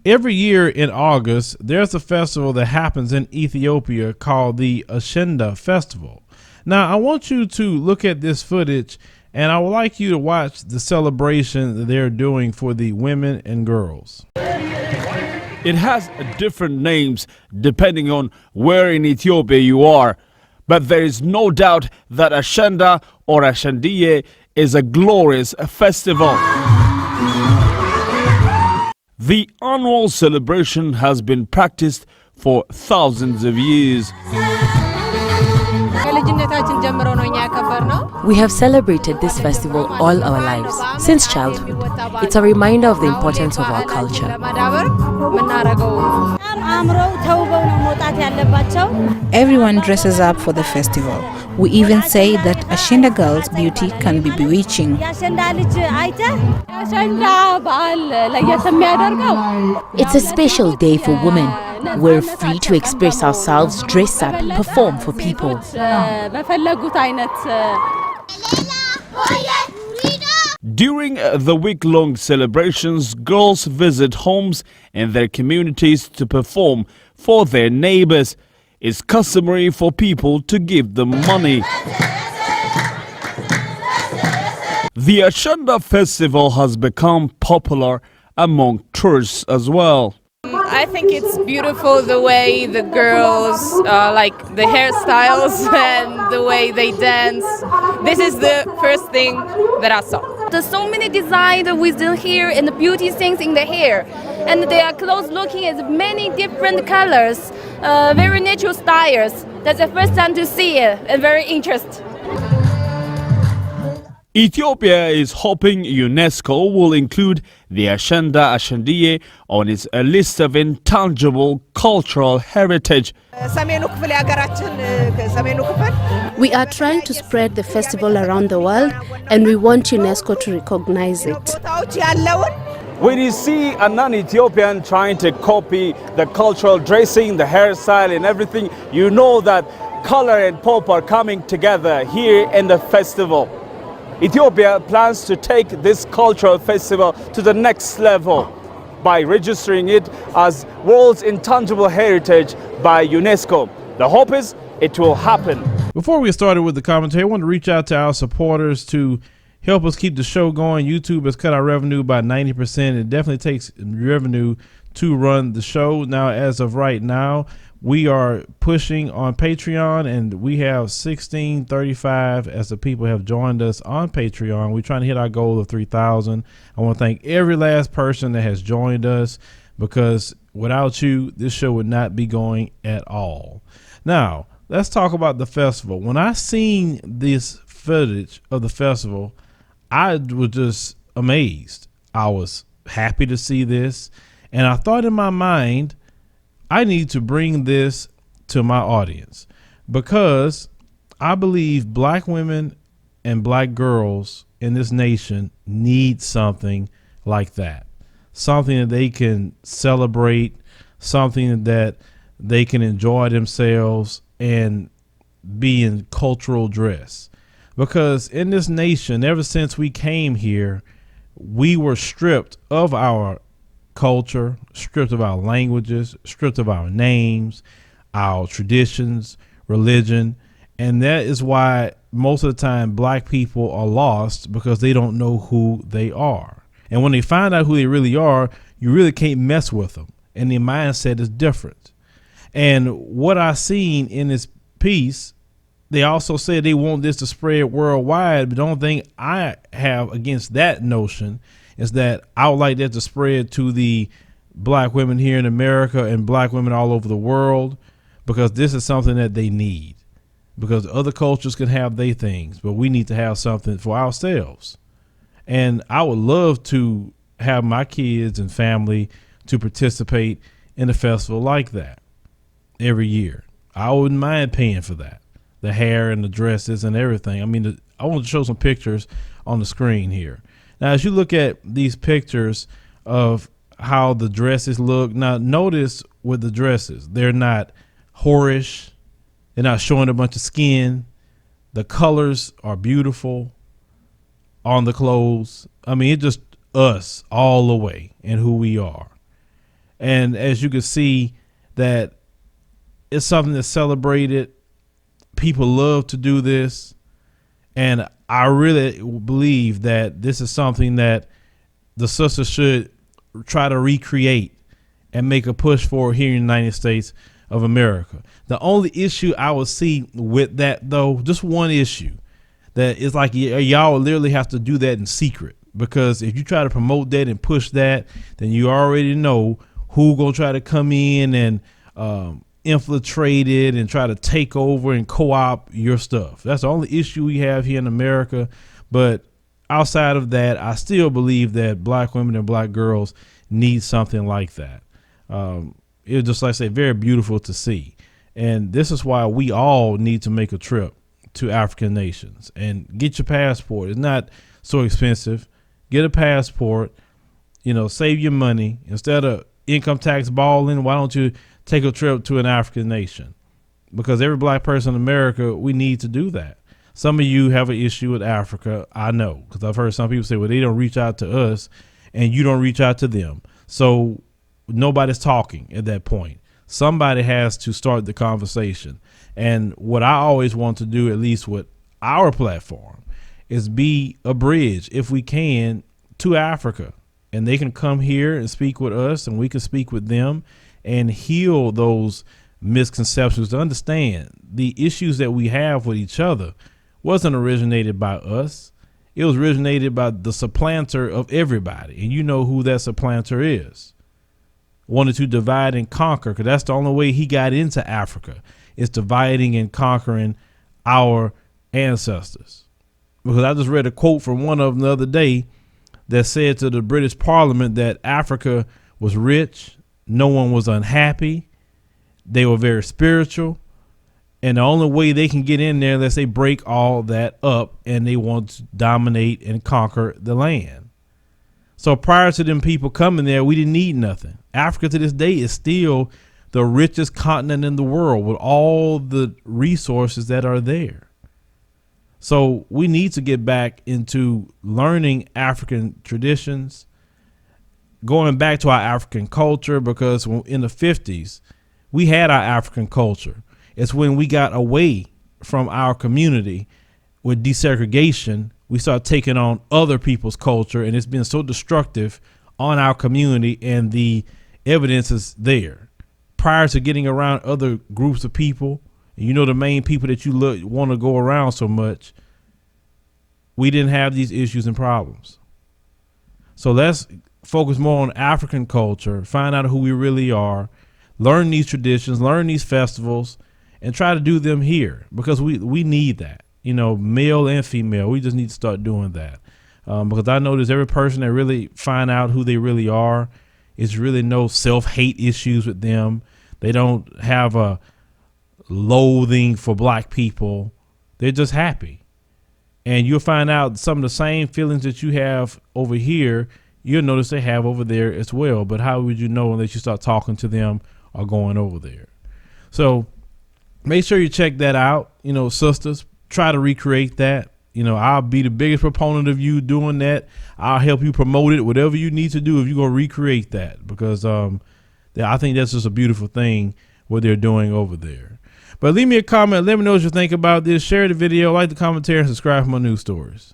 Every year in August, there's a festival that happens in Ethiopia called the Ashenda Festival. Now, I want you to look at this footage, and I would like you to watch the celebration that they're doing for the women and girls. It has different names depending on where in Ethiopia you are, but there is no doubt that Ashenda or Ashendiye is a glorious festival. The annual celebration has been practiced for thousands of years. We have celebrated this festival all our lives, since childhood. It's a reminder of the importance of our culture. Everyone dresses up for the festival. We even say that Ashenda girls' beauty can be bewitching. It's a special day for women. We're free to express ourselves, dress up, perform for people. During the week-long celebrations, girls visit homes and their communities to perform for their neighbors. It's customary for people to give them money. The Ashenda festival has become popular among tourists as well. I think it's beautiful the way the girls like the hairstyles and the way they dance. This is the first thing that I saw. There's so many designs with the hair and the beauty things in the hair, and they are close looking at many different colors, very natural styles. That's the first time to see it and very interesting. Ethiopia is hoping UNESCO will include the Ashenda Ashendiye on its list of intangible cultural heritage. We are trying to spread the festival around the world, and we want UNESCO to recognize it. When you see a non-Ethiopian trying to copy the cultural dressing, the hairstyle and everything, you know that color and pop are coming together here in the festival. Ethiopia plans to take this cultural festival to the next level by registering it as World's Intangible Heritage by UNESCO. The hope is it will happen. Before we get started with the commentary, I want to reach out to our supporters to help us keep the show going. YouTube has cut our revenue by 90%. It definitely takes revenue to run the show. Now, as of right now, we are pushing on Patreon, and we have 1635 as the people have joined us on Patreon. We're trying to hit our goal of 3,000. I want to thank every last person that has joined us, because without you, this show would not be going at all. Now, let's talk about the festival. When I seen this footage of the festival, I was just amazed. I was happy to see this, and I thought in my mind, I need to bring this to my audience, because I believe black women and black girls in this nation need something like that, something that they can celebrate, something that they can enjoy themselves and be in cultural dress. Because in this nation, ever since we came here, we were stripped of our culture, stripped of our languages, stripped of our names, our traditions, religion. And that is why most of the time black people are lost, because they don't know who they are. And when they find out who they really are, you really can't mess with them. And their mindset is different. And what I seen in this piece, they also said they want this to spread worldwide. But the only thing I have against that notion is that I would like that to spread to the black women here in America and black women all over the world, because this is something that they need. Because other cultures can have their things, but we need to have something for ourselves. And I would love to have my kids and family to participate in a festival like that every year. I wouldn't mind paying for that. The hair and the dresses and everything. I mean, I want to show some pictures on the screen here. Now, as you look at these pictures of how the dresses look, now notice with the dresses, they're not whorish. They're not showing a bunch of skin. The colors are beautiful on the clothes. I mean, it's just us all the way and who we are. And as you can see, that it's something that's celebrated. People love to do this. And I really believe that this is something that the sisters should try to recreate and make a push for here in the United States of America. The only issue I would see with that, though, just one issue, that is like y'all literally have to do that in secret, because if you try to promote that and push that, then you already know who gonna try to come in and infiltrate it and try to take over and co-opt your stuff. That's the only issue we have here in America. But outside of that, I still believe that black women and black girls need something like that. It was just, like I say, very beautiful to see. And this is why we all need to make a trip to African nations and get your passport. It's not so expensive. Get a passport, save your money. Instead of income tax balling, why don't you take a trip to an African nation? Because every black person in America, we need to do that. Some of you have an issue with Africa. I know, because I've heard some people say, well, they don't reach out to us and you don't reach out to them. So nobody's talking at that point. Somebody has to start the conversation. And what I always want to do, at least with our platform, is be a bridge, if we can, to Africa. And they can come here and speak with us, and we can speak with them and heal those misconceptions, to understand the issues that we have with each other wasn't originated by us. It was originated by the supplanter of everybody. And you know who that supplanter is. Wanted to divide and conquer, because that's the only way he got into Africa, is dividing and conquering our ancestors. Because I just read a quote from one of them the other day that said to the British Parliament that Africa was rich, no one was unhappy, they were very spiritual, and the only way they can get in there unless they break all that up and they want to dominate and conquer the land. So prior to them people coming there, we didn't need nothing. Africa to this day is still the richest continent in the world with all the resources that are there. So we need to get back into learning African traditions, going back to our African culture, because in the 50s, we had our African culture. It's when we got away from our community with desegregation, we start taking on other people's culture, and it's been so destructive on our community, and the evidence is there. Prior to getting around other groups of people, the main people that you want to go around so much, we didn't have these issues and problems. So let's focus more on African culture, find out who we really are, learn these traditions, learn these festivals, and try to do them here, because we need that. Male and female, we just need to start doing that. Because I notice every person that really find out who they really are, it's really no self-hate issues with them. They don't have a loathing for black people. They're just happy. And you'll find out some of the same feelings that you have over here, you'll notice they have over there as well. But how would you know unless you start talking to them or going over there? So make sure you check that out. Sisters, try to recreate that. I'll be the biggest proponent of you doing that. I'll help you promote it, whatever you need to do if you're going to recreate that, because I think that's just a beautiful thing what they're doing over there. But leave me a comment. Let me know what you think about this. Share the video, like the commentary, and subscribe for more news stories.